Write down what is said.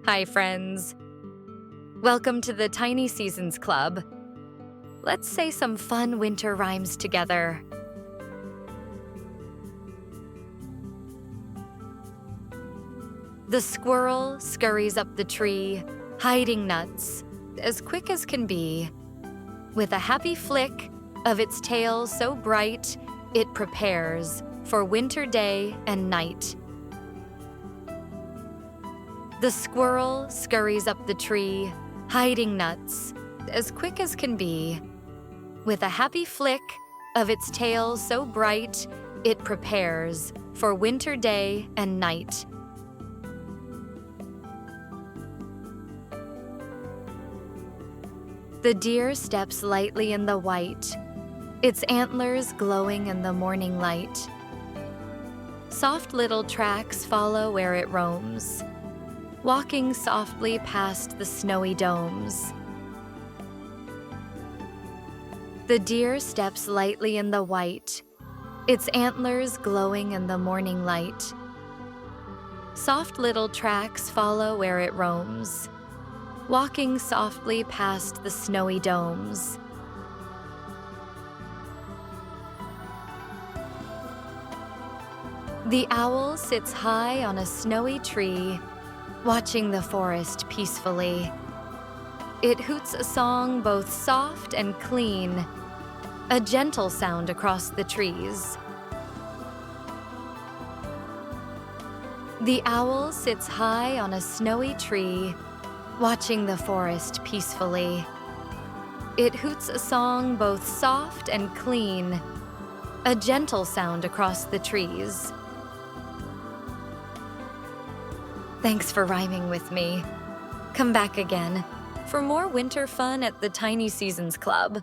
Hi, friends. Welcome to the Tiny Seasons Club. Let's say some fun winter rhymes together. The squirrel scurries up the tree, hiding nuts, as quick as can be. With a happy flick of its tail so bright, it prepares for winter day and night. The squirrel scurries up the tree, hiding nuts, as quick as can be. With a happy flick of its tail so bright, it prepares for winter day and night. The deer steps lightly in the white, its antlers glowing in the morning light. Soft little tracks follow where it roams, walking softly past the snowy domes. The deer steps lightly in the white, its antlers glowing in the morning light. Soft little tracks follow where it roams, walking softly past the snowy domes. The owl sits high on a snowy tree, watching the forest peacefully. It hoots a song both soft and clean, a gentle sound across the trees. The owl sits high on a snowy tree, watching the forest peacefully. It hoots a song both soft and clean, a gentle sound across the trees. Thanks for rhyming with me. Come back again for more winter fun at the Tiny Seasons Club.